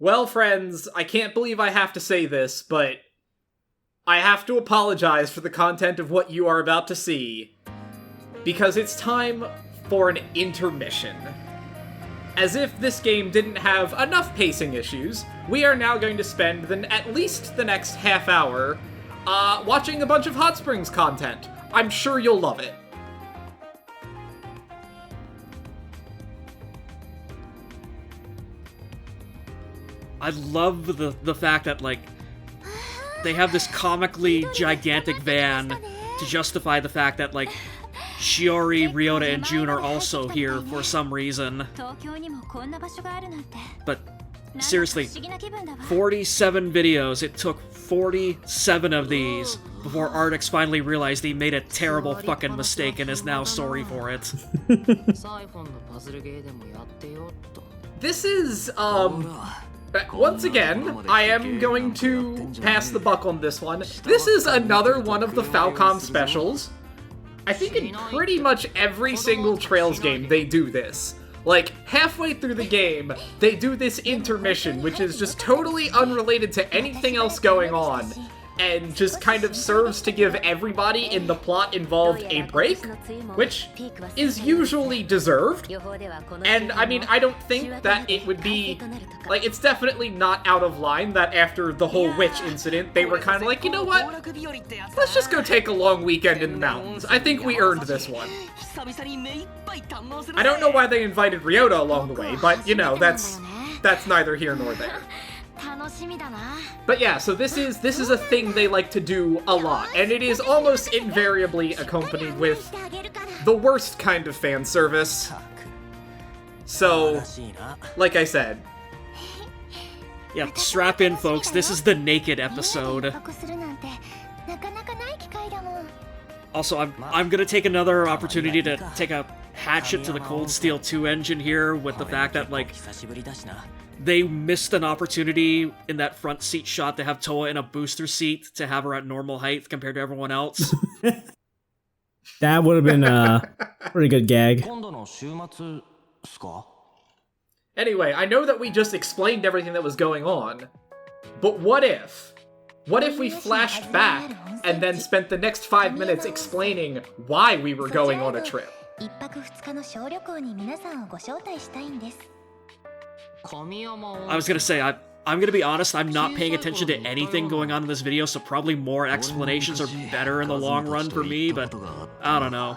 Well, friends, I can't believe I have to say this, but I have to apologize for the content of what you are about to see, because it's time for an intermission. As if this game didn't have enough pacing issues, we are now going to spend at least the next half hour watching a bunch of Hot Springs content. I'm sure you'll love it. I love the fact that, like, they have this comically gigantic van to justify the fact that, like, Shiori, Ryota, and June are also here for some reason. But seriously, 47 videos. It took 47 of these before Artix finally realized he made a terrible fucking mistake and is now sorry for it. This is, once again, I am going to pass the buck on this one. This is another one of the Falcom specials. I think in pretty much every single Trails game they do this. Like, halfway through the game, they do this intermission, which is just totally unrelated to anything else going on, and just kind of serves to give everybody in the plot involved a break, which is usually deserved. And, I mean, I don't think that it would be... Like, it's definitely not out of line that after the whole witch incident, they were kind of like, you know what? Let's just go take a long weekend in the mountains. I think we earned this one. I don't know why they invited Ryota along the way, but, you know, that's neither here nor there. But yeah, so this is a thing they like to do a lot, and it is almost invariably accompanied with the worst kind of fan service. So, like I said... Yeah, strap in, folks. This is the naked episode. Also, I'm gonna take another opportunity to take a hatchet to the Cold Steel 2 engine here with the fact that, like, they missed an opportunity in that front seat shot to have Toa in a booster seat to have her at normal height compared to everyone else. That would have been a pretty good gag. Anyway, I know that we just explained everything that was going on, but what if? What if we flashed back and then spent the next 5 minutes explaining why we were going on a trip? I was gonna say, I'm gonna be honest, I'm not paying attention to anything going on in this video, so probably more explanations are better in the long run for me, but I don't know.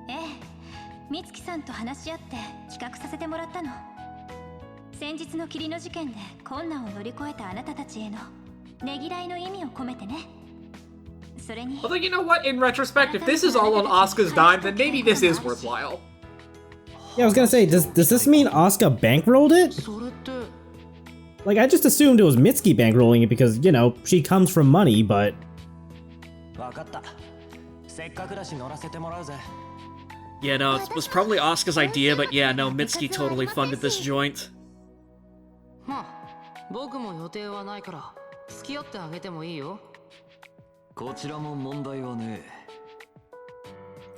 Hey, although, you know what, in retrospect, if this is all on Asuka's dime, then maybe this is worthwhile. Yeah, I was gonna say, does this mean Asuka bankrolled it? Like, I just assumed it was Mitsuki bankrolling it because, you know, she comes from money, but... Yeah, no, it was probably Asuka's idea, but yeah, no, Mitsuki totally funded this joint.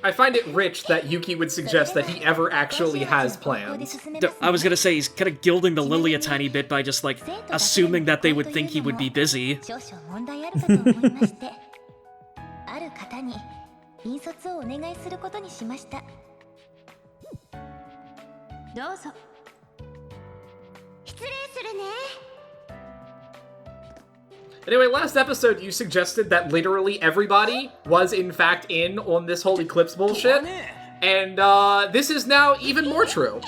I find it rich that Yuki would suggest that he ever actually has plans. I was gonna say, he's kind of gilding the lily a tiny bit by just, like, assuming that they would think he would be busy. Anyway, last episode you suggested that literally everybody was in fact in on this whole eclipse bullshit, and this is now even more true.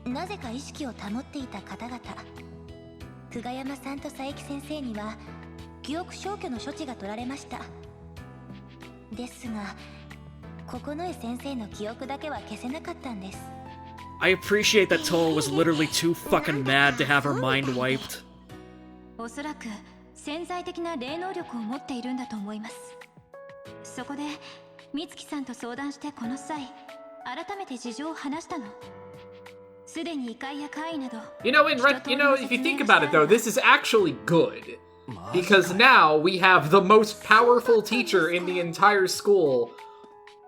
なぜか意識を保っていた方々、久我山さんと佐伯先生には記憶消去の処置が取られました。ですが九重先生の記憶だけは消せなかったんです。 I appreciate that Toa was literally too fucking mad to have her mind wiped. おそらく潜在的な霊能力を持っているんだと思います。そこで美月さんと相談してこの際改めて事情を話したの。すでに異界や怪異など You know, if you think about it though, this is actually good. Because now we have the most powerful teacher in the entire school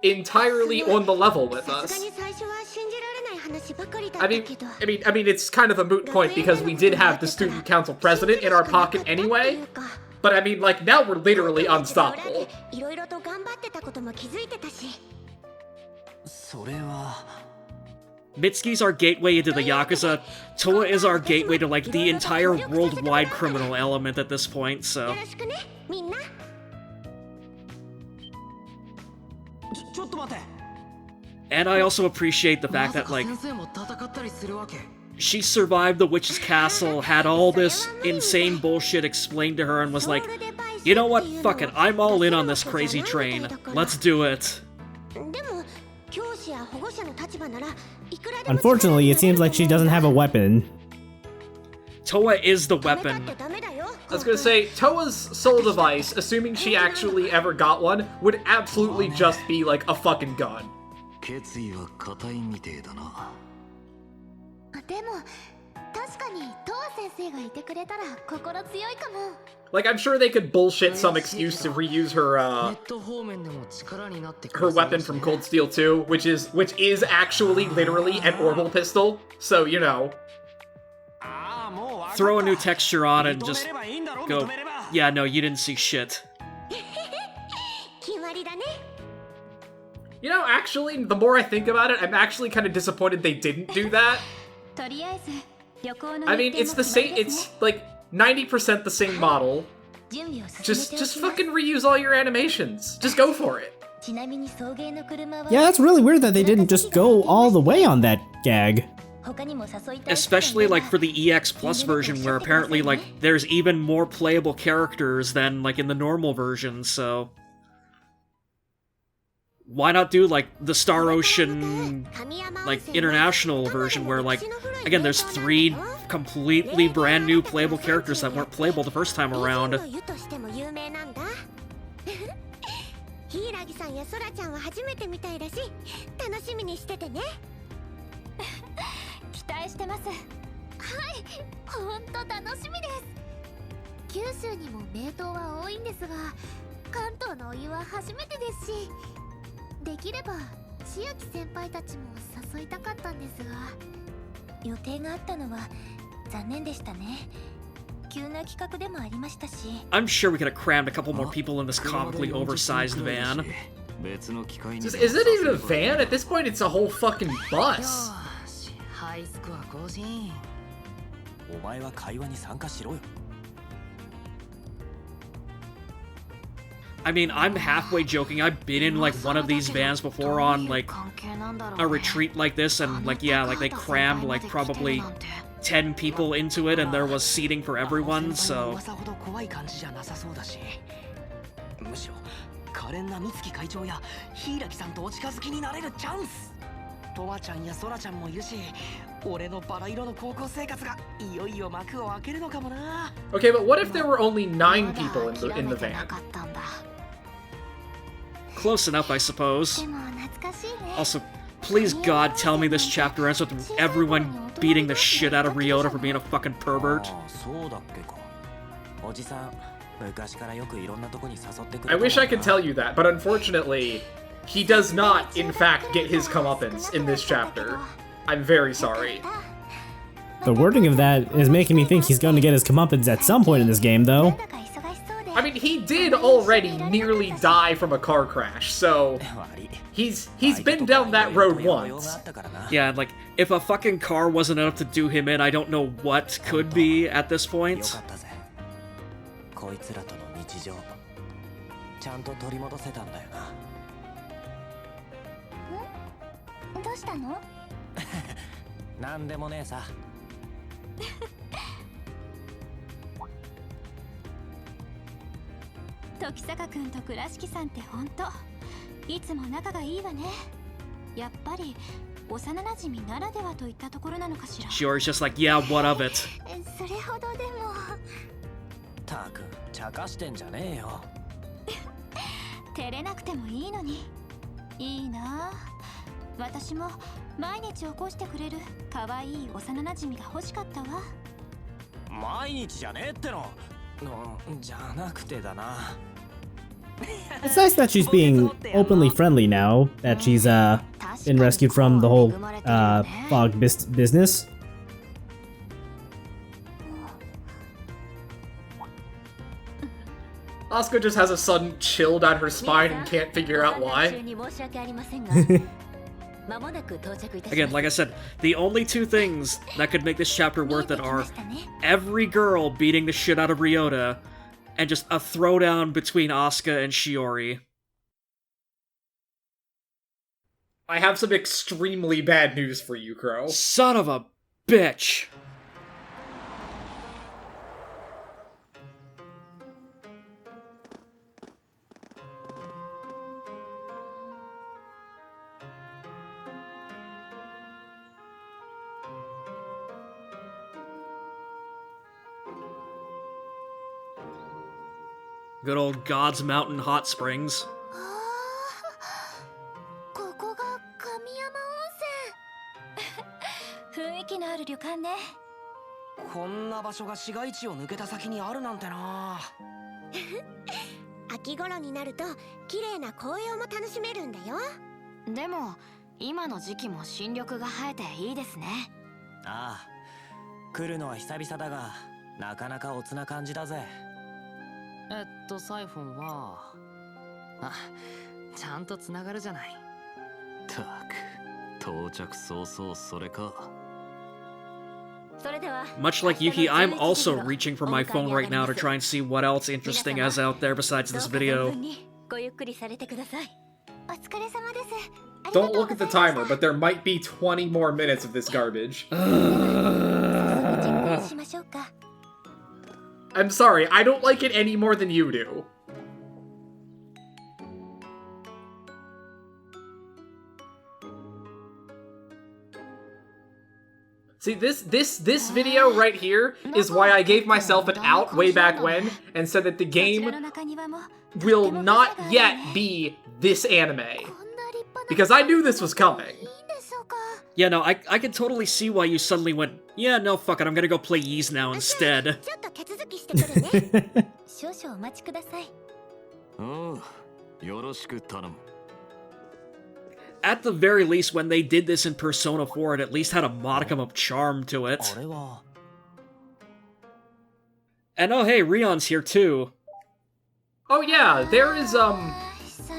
entirely on the level with us. I mean, it's kind of a moot point because we did have the student council president in our pocket anyway. But I mean, like, now we're literally unstoppable. Mitsuki's our gateway into the Yakuza. Toa is our gateway to, like, the entire worldwide criminal element at this point, so... And I also appreciate the fact that, like, she survived the witch's castle, had all this insane bullshit explained to her, and was like, you know what, fuck it, I'm all in on this crazy train. Let's do it. Unfortunately, it seems like she doesn't have a weapon. Toa is the weapon. I was gonna say, Toa's soul device, assuming she actually ever got one, would absolutely just be like a fucking gun. Like, I'm sure they could bullshit some excuse to reuse her weapon from Cold Steel 2, which is actually literally an orbital pistol. So, you know. Throw a new texture on and just go, yeah, no, you didn't see shit. You know, actually, the more I think about it, I'm actually kind of disappointed they didn't do that. I mean, it's the same, it's like 90% the same model. Just fucking reuse all your animations. Just go for it. Yeah, that's really weird that they didn't just go all the way on that gag. Especially, like, for the EX Plus version, where apparently, like, there's even more playable characters than, like, in the normal version, so... Why not do, like, the Star Ocean, like, international version, where, like, again, there's 3 completely brand new playable characters that weren't playable the first time around. I'm sure we could have crammed a couple more people in this comically oversized van. Is it even a van? At this point, it's a whole fucking bus. I mean, I'm halfway joking. I've been in, like, one of these vans before on, like, a retreat like this, and, like, yeah, like, they crammed, like, probably 10 people into it, and there was seating for everyone, so... Okay, but what if there were only 9 people in the van? Close enough, I suppose. Also, please God tell me this chapter ends with everyone beating the shit out of Ryota for being a fucking pervert. I wish I could tell you that, but unfortunately, he does not, in fact, get his comeuppance in this chapter. I'm very sorry. The wording of that is making me think he's going to get his comeuppance at some point in this game, though. I mean, he did already nearly die from a car crash, so he's been down that road once. Yeah, like, if a fucking car wasn't enough to do him in, I don't know what could be at this point. なんでもねえさ。時坂くんと倉敷さんって本当いつも仲がいいわね。やっぱり幼馴染ならではといったところなのかしら。 Shiori's just like, yeah, what of it? それほどでも。たく茶化してんじゃねえよ。照れなくてもいいのに。いいなあ。私も毎日起こしてくれる可愛い幼馴染が欲しかったわ。毎日じゃねえっての。じゃなくてだな。 It's nice that she's being openly friendly now that she's been rescued from the whole fog business. Asuka just has a sudden chill down her spine and can't figure out why. Again, like I said, the only two things that could make this chapter worth it are every girl beating the shit out of Ryota, and just a throwdown between Asuka and Shiori. I have some extremely bad news for you, Crow. Son of a bitch! Good old God's Mountain Hot Springs. ここが神山温泉。雰囲気のある旅館ね。こんな場所が市街地を抜けた先にあるなんてな。秋頃になると綺麗な紅葉も楽しめるんだよ。でも今の時期も新緑が生えていいですね。ああ、来るのは久々だが、なかなかおつな感じだぜ。サイフォンはちゃんとつながるじゃない。たく、到着早々それか。 Much like Yuki, I'm also reaching for my phone right now to try and see what else interesting is out there besides this video. Don't look at the timer, but there might be 20 more minutes of this garbage. I'm sorry, I don't like it any more than you do. See, this video right here is why I gave myself an out way back when and said that the game will not yet be this anime. Because I knew this was coming. Yeah, no, I can totally see why you suddenly went, yeah, no, fuck it, I'm gonna go play Ys now instead. 少々お待ちください。よろしく頼む。 At the very least, when they did this in Persona 4, it at least had a modicum of charm to it. And oh hey, Rion's here too. Oh yeah, there is,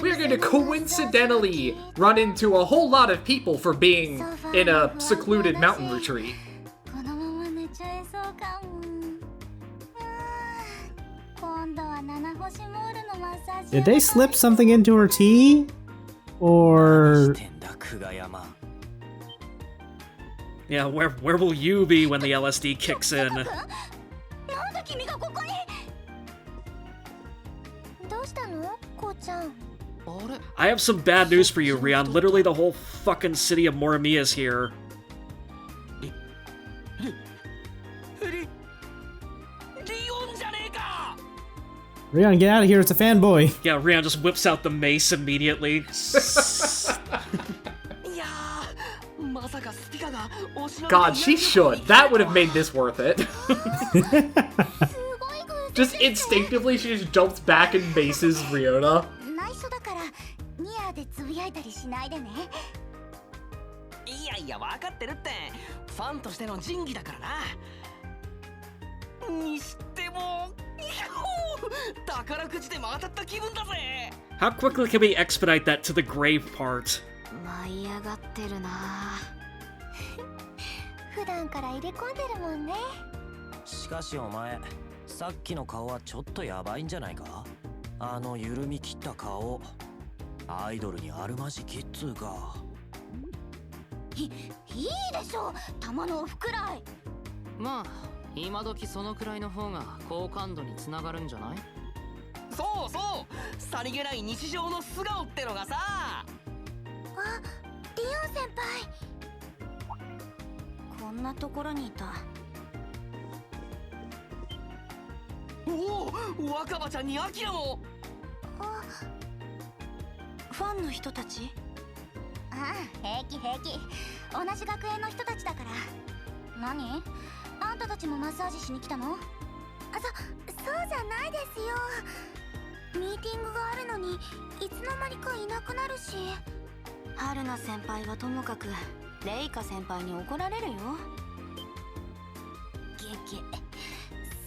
we're going to coincidentally run into a whole lot of people for being in a secluded mountain retreat. Did they slip something into her tea? Or... Yeah, where will you be when the LSD kicks in? I have some bad news for you, Rion. Literally the whole fucking city of Morimiya is here. Rion, get out of here, it's a fanboy. Yeah, Rion just whips out the mace immediately. God, she should. That would have made this worth it. Just instinctively, she just jumps back and maces Ryota. How quickly can we expedite that to the grave part? 普段から入れ込んでるもんね。しかしお前、さっきの顔はちょっとヤバいんじゃないか？あの緩み切った顔、アイドルにあるまじきっつうか。いいでしょう、玉のオフくらい。まあ今時そのくらいの方が好感度につながるんじゃない？そうそう、さりげない日常の素顔ってのがさ。あ、リオン先輩、こんなところにいた。おお、若葉ちゃんにアキラも。あ、ファンの人たち？ああ、平気平気、同じ学園の人たちだから。何？あんたたちもマッサージしに来たの？そうじゃないですよ。ミーティングがあるのにいつの間にかいなくなるし。春菜先輩はともかくレイカ先輩に怒られるよ。ゲゲ、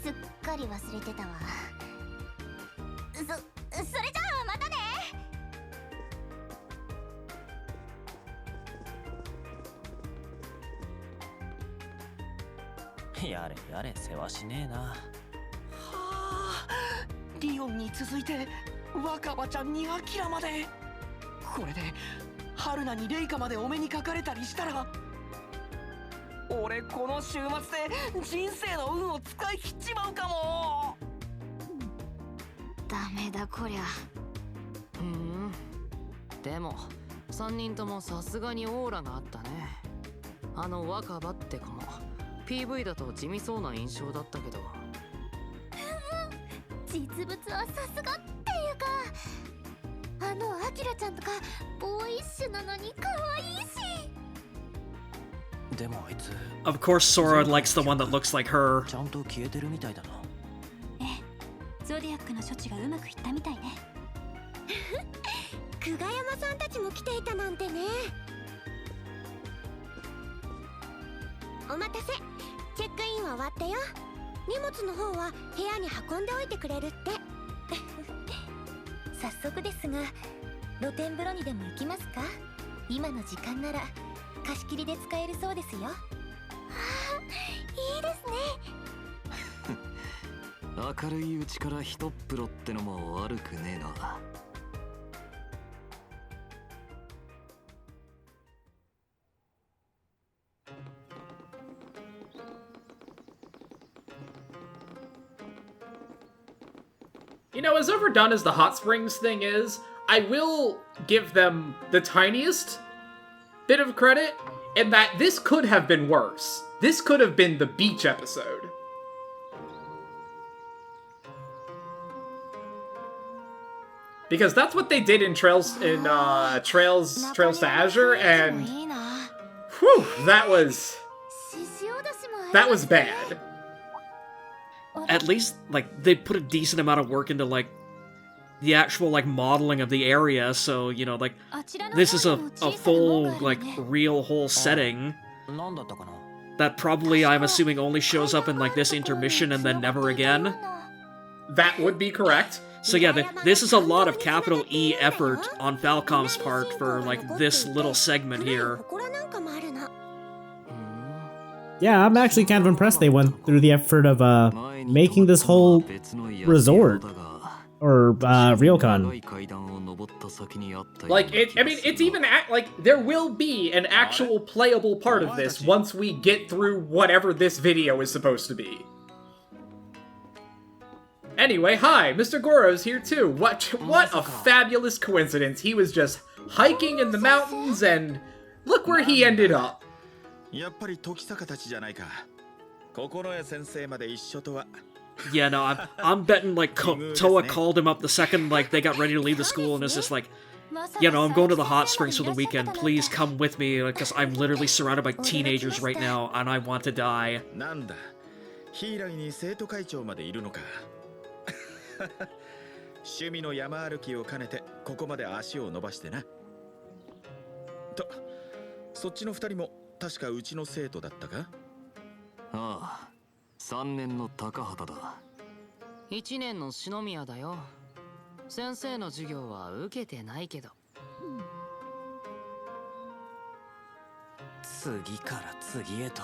すっかり忘れてたわ。それじゃあまたね。やれやれ、世話しねえな。はあ、リオンに続いて若葉ちゃんにアキラまで。これで春菜にレイカまでお目にかかれたりしたら、俺この週末で人生の運を使い切っちまうかも。ダメだこりゃ。でも3人ともさすがにオーラがあったね。あの若葉って子も PV だと地味そうな印象だったけど。実物はさすがっていうか、あのアキラちゃんとかボーイッシュなのに可愛いし。でもあいつ Of course Sora likes the one that looks like her. ちゃんと消えてるみたいだな。ええ、ゾディアックの処置がうまくいったみたいね。久我山さんたちも来ていたなんてね。お待たせ、チェックインは終わったよ。荷物の方は部屋に運んでおいてくれるって。早速ですが、露天風呂にでも行きますか？今の時間なら貸し切りで使えるそうですよ。ああ、いいですね。明るいうちからひとっ風呂ってのも悪くねえな。You know, as overdone as the hot springs thing is, I will give them the tiniest bit of credit in that this could have been worse. This could have been the beach episode. Because that's what they did in Trails to Azure, and whew, that was bad. At least, like, they put a decent amount of work into, like, the actual, like, modeling of the area, so, you know, like, this is a full, like, real whole setting that probably, I'm assuming, only shows up in, like, this intermission and then never again. That would be correct. So yeah, this is a lot of capital E effort on Falcom's part for, like, this little segment here. Yeah, I'm actually kind of impressed they went through the effort of making this whole resort or ryokan. Like it's even like there will be an actual playable part of this once we get through whatever this video is supposed to be. Anyway, hi, Mr. Goro's here too. What a fabulous coincidence. He was just hiking in the mountains and look where he ended up. Yeah, no, I'm betting, like, Toa called him up the second, like, they got ready to leave the school and is just like, you know, I'm going to the hot springs for the weekend, please come with me, because I'm literally surrounded by teenagers right now, and I want to die. Ah, 3年の高畑だ。1年の篠宮だよ。先生の授業は受けてないけど。次から次へと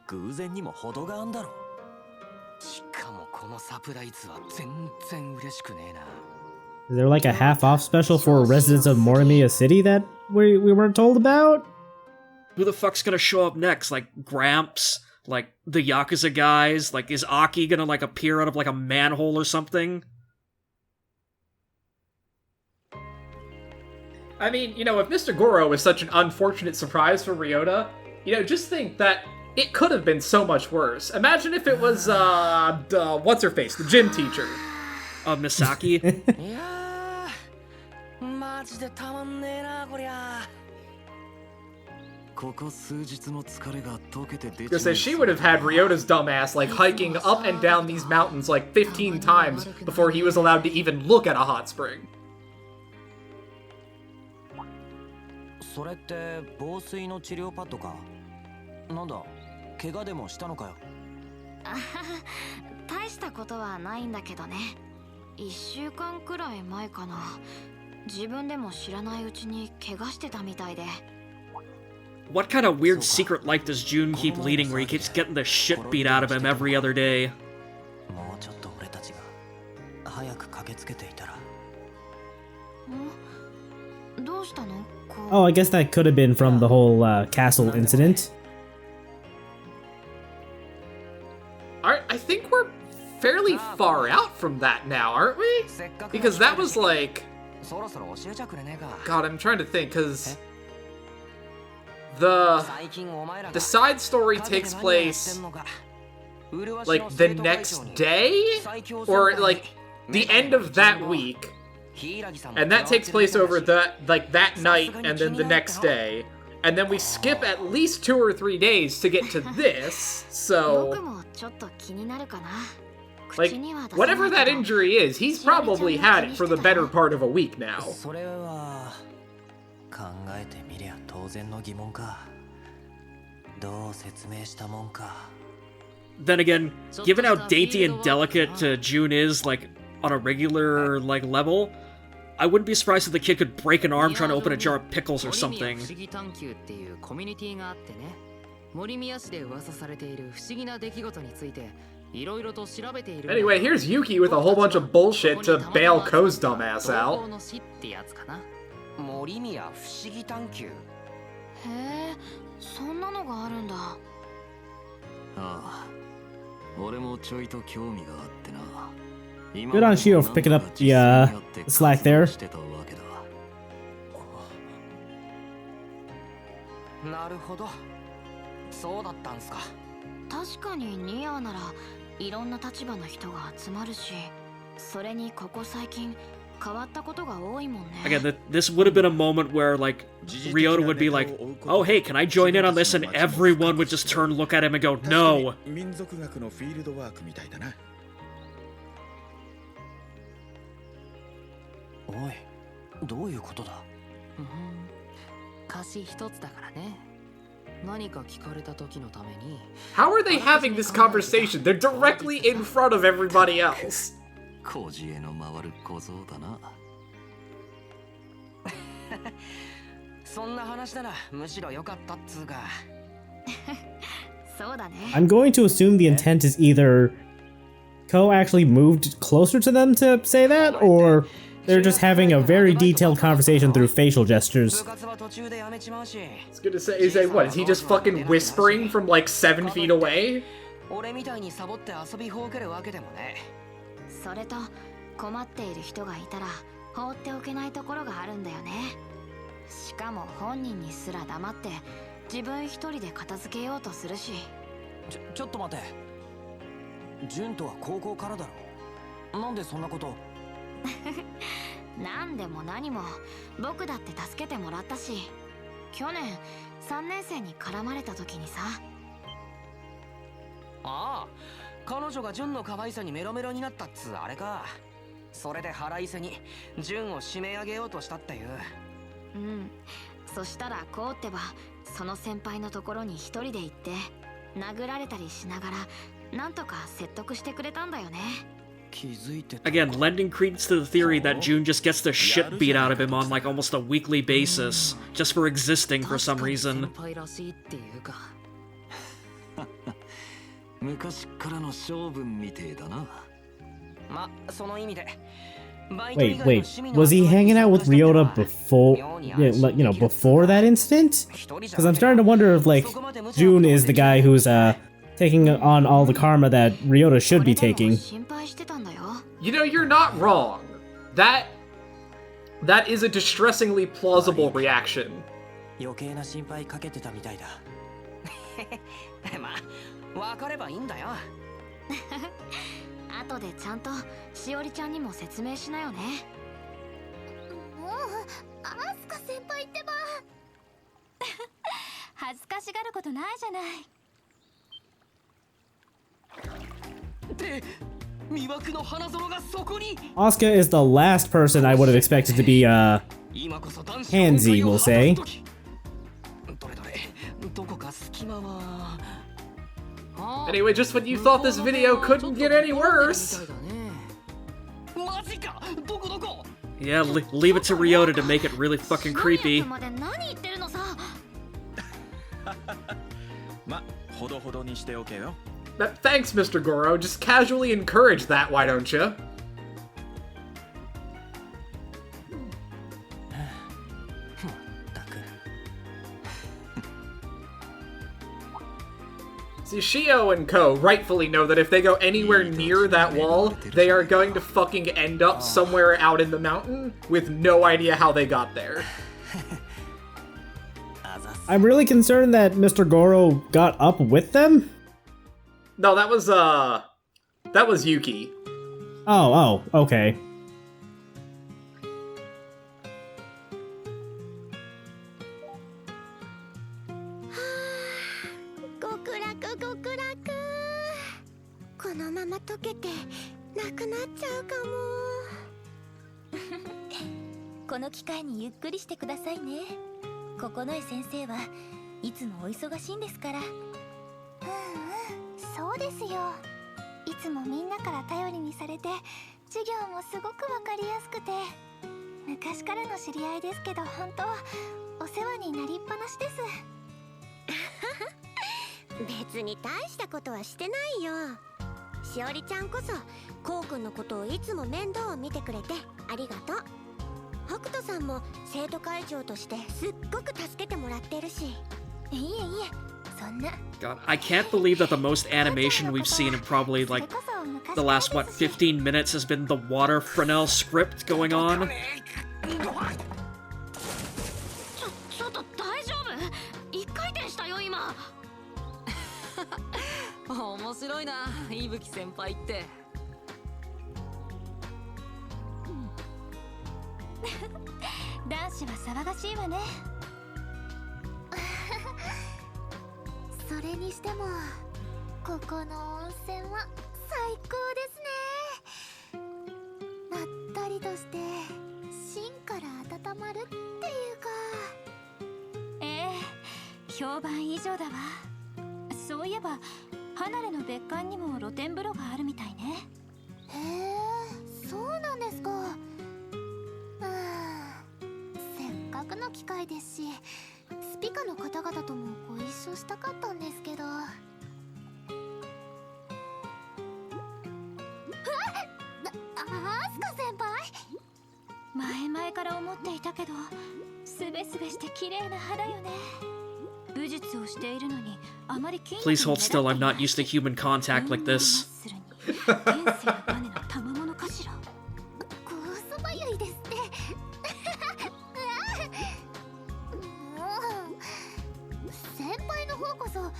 偶然にも程があんだろ。しかもこのサプライズは全然嬉しくねえな。Is there like a half-off special for residents of Morimiya City that we weren't told about? who the fuck's gonna show up next? Like, Gramps? Like, the Yakuza guys? Like, is Aki gonna, like, appear out of, like, a manhole or something? I mean, you know, if Mr. Goro was such an unfortunate surprise for Ryota, you know, just think that it could have been so much worse. Imagine if it was, what's-her-face, the gym teacher. Misaki? Because she would have had Ryota's dumbass, like, hiking up and down these mountains, like, 15 times before he was allowed to even look at a hot spring. それって防水の治療パッドかなんだ怪我でもしたのかよ大したことはないんだけどね1週間くらい前かな自分でも知らないうちに怪我してたみたいで What kind of weird secret life does June keep leading where he keeps getting the shit beat out of him every other day? もうちょっと俺たちが早く駆けつけていたらどうしたの Oh, I guess that could have been from the whole castle incident. Alright, I think we're fairly far out from that now, aren't we? Because that was like... God, I'm trying to think, because... The side story takes place... like, the next day? Or, like, the end of that week. And that takes place over that night and then the next day. And then we skip at least 2 or 3 days to get to this, so... Like, whatever that injury is, he's probably had it for the better part of a week now. Then again, given how dainty and delicate June is, like, on a regular, like, level... I wouldn't be surprised if the kid could break an arm trying to open a jar of pickles or something. Anyway, here's Yuki with a whole bunch of bullshit to bail Ko's dumbass out. へえ、そんなのがあるんだ。ああ、俺もちょいと興味があってな。 Good on Shio for picking up the slack there. なるほど。そうだったんすか。確かにニアならいろんな立場の人が集まるし、それにここ最近変わったことが多いもんね。 Again, this would have been a moment where, like, Ryota would be like, oh, hey, can I join in on this? And everyone would just turn, look at him and go, no. おい、どういうことだ？歌詞一つだからね。何か聞かれた時のために。How are they having this conversation? They're directly in front of everybody else. 工事への回る小僧だな。そんな話ならむしろ良かったっつうか。そうだね。I'm going to assume the intent is either Ko actually moved closer to them to say that, or they're just having a very detailed conversation through facial gestures. I was gonna say, what, is he just fucking whispering from like 7 feet away? 俺みたいにサボって遊びほうけるわけでもね。それと困っている人がいたら放っておけないところがあるんだよね。しかも本人にすら黙って自分一人で片付けようとするし。ちょっと待て。純とは高校からだろ。なんでそんなこと。なんでも何も僕だって助けてもらったし、去年3年生に絡まれた時にさ。ああ、彼女が純の可愛さにメロメロになったっつあれか。それで腹いせに純を締め上げようとしたっていう。うん。そしたらこうってばその先輩のところに一人で行って殴られたりしながらなんとか説得してくれたんだよね。Again, lending credence to the theory that June just gets the shit beat out of him on like almost a weekly basis, just for existing for some reason. 昔からの性分みてえだな。ま、その意味で Wait, was he hanging out with Ryota before, before that incident? Because I'm starting to wonder if, like, Jun is the guy who's, taking on all the karma that Ryota should be taking. You know, you're not wrong. That is a distressingly plausible reaction. 余計な心配かけてたみたいだ。まあ、わかればいいんだよ。後でちゃんとしおりちゃんにも説明しなよね。もうアスカ先輩ってば。恥ずかしがることないじゃない。って魅惑の花園がそこに。Asuka is the last person I would have expected to be handsy, we'll say. Anyway, just when you thought this video couldn't get any worse. Yeah, leave it to Ryota to make it really fucking creepy. Thanks, Mr. Goro. Just casually encourage that, why don't you? See, Shio and Co. rightfully know that if they go anywhere near that wall, they are going to fucking end up somewhere out in the mountain with no idea how they got there. I'm really concerned that Mr. Goro got up with them? No, that was Yuki. Oh, okay. Kokonoe先生はいつもお忙しいんですから。そうですよ。いつもみんなから頼りにされて、授業もすごくわかりやすくて、昔からの知り合いですけど、本当お世話になりっぱなしです。別に大したことはしてないよ。しおりちゃんこそこうくんのことをいつも面倒を見てくれてありがとう。北斗さんも生徒会長としてすっごく助けてもらってるし。いえいえ、そんな。God, I can't believe that the most animation we've seen in probably like the last 15 minutes has been the water Fresnel script going on. ちょっと大丈夫？一回転したよ今。面白いな、伊吹先輩って。男子は騒がしいわね。それにしてもここの温泉は最高ですね。まったりとして芯から温まるっていうか。評判以上だわ。そういえば離れの別館にも露天風呂があるみたいね。へえ、そうなんですか。せっかくの機会ですし、スピカの方々ともご一緒したかったんですけど。アスカ先輩？前々から思っていたけど、すべすべして綺麗な肌よね。武術をしているのにあまり筋肉 Please hold still, I'm not used to human contact like this. 先輩の方こそ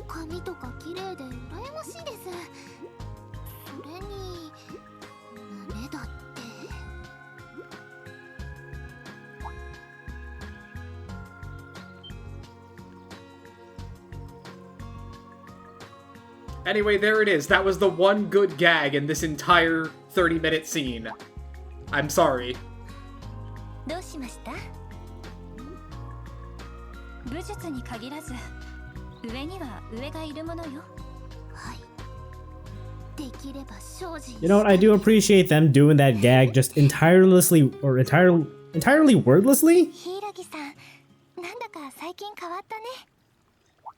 髪とか綺麗で羨ましいです。それに胸だって。Anyway, there it is. That was the one good gag in this entire 30-minute scene. I'm sorry. どうしました？武術に限らず、上には上がいるものよ。はい。できれば精進。You know what? I do appreciate them doing that gag just entirely wordlessly. 柊さん、なんだか最近変わったね。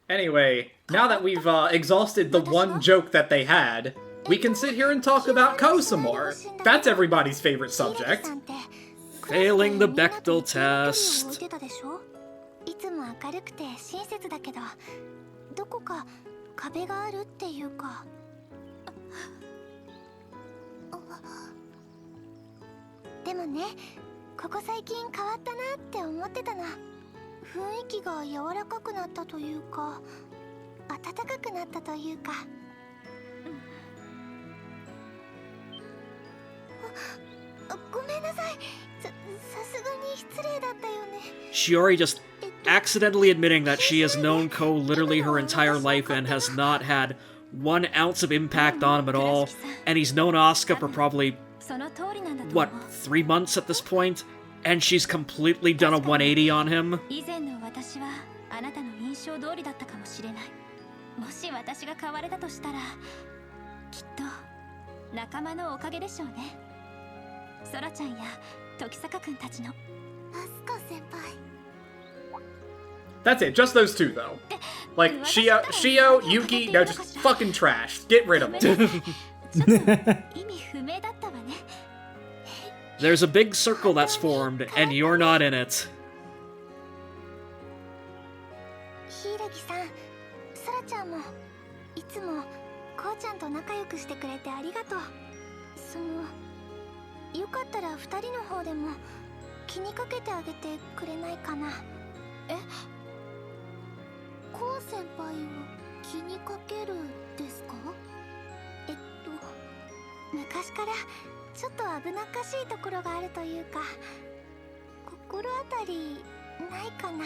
Anyway, now that we've exhausted the one joke that they had, we can sit here and talk about Ko some more. That's everybody's favorite subject. Failing the Bechdel test. いつも明るくて親切だけど、どこか壁があるっていうか。でもね、ここ最近変わったなって思ってたの。雰囲気が柔らかくなったというか、暖かくなったというか。ごめんなさい。さすがに失礼だったよね。 Shiori just accidentally admitting that she has known Ko literally her entire life and has not had 1 ounce of impact on him at all, and he's known Asuka for probably, what, 3 months at this point, and she's completely done a 180 on him. 以前の私はあなたの印象通りだったかもしれない。もし私が変われたとしたら、きっと仲間のおかげでしょうね。ソラちゃんや時坂くんたちの。アスカ先輩。That's it, just those two though. Like, Shio, Yuki, no, just fucking trash. Get rid of them. There's a big circle that's formed, and you're not in it. 柊さん、ソラちゃんもいつもこうちゃんと仲良くしてくれてありがとう。よかったら2人の方でも気にかけてあげてくれないかな。え？コウ先輩を気にかけるですか？昔からちょっと危なっかしいところがあるというか、心当たりないかな。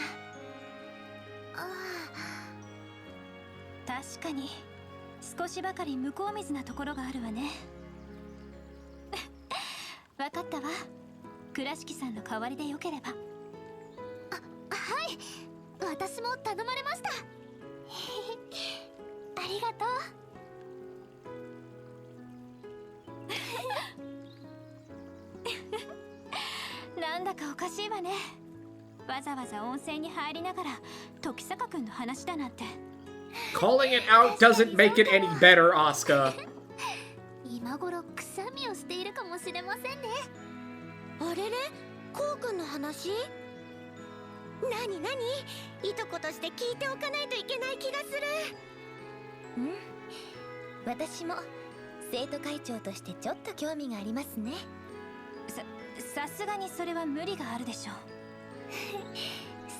確かに少しばかり向こう水なところがあるわね。わかったわ。倉敷さんの代わりでよければ。はい、私も頼まれました。ありがとう。なんだかおかしいわね。わざわざ温泉に入りながら時坂くんの話だなんて。Calling it out doesn't make it any better, Asuka. 今頃くしゃみをしているかもしれませんね。あれれ、コウ君の話？なになに？いとことして聞いておかないといけない気がする。うん、私も生徒会長としてちょっと興味がありますね。さすがにそれは無理があるでしょう。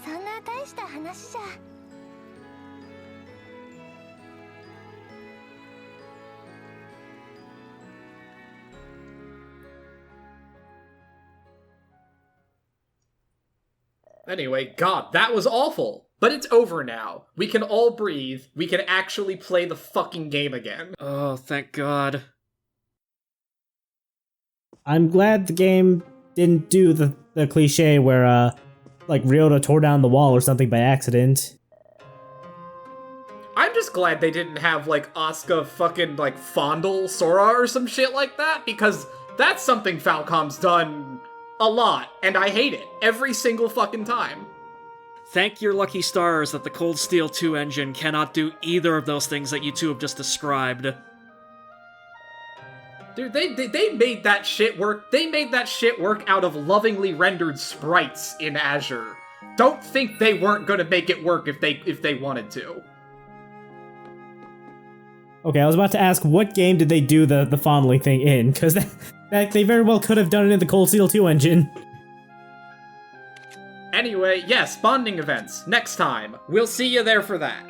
そんな大した話じゃ。Anyway, God, that was awful. But it's over now. We can all breathe. We can actually play the fucking game again. Oh, thank God. I'm glad the game didn't do the cliche where, like, Ryota tore down the wall or something by accident. I'm just glad they didn't have, like, Asuka fucking, like, fondle Sora or some shit like that, because that's something Falcom's done a lot, and I hate it every single fucking time. Thank your lucky stars that the Cold Steel 2 engine cannot do either of those things that you two have just described. Dude, they made that shit work. They made that shit work out of lovingly rendered sprites in Azure. Don't think they weren't gonna make it work if they wanted to. Okay, I was about to ask, what game did they do the fondling thing in? Because that they very well could have done it in the Cold Steel 2 engine. Anyway, yes, bonding events. Next time. We'll see you there for that.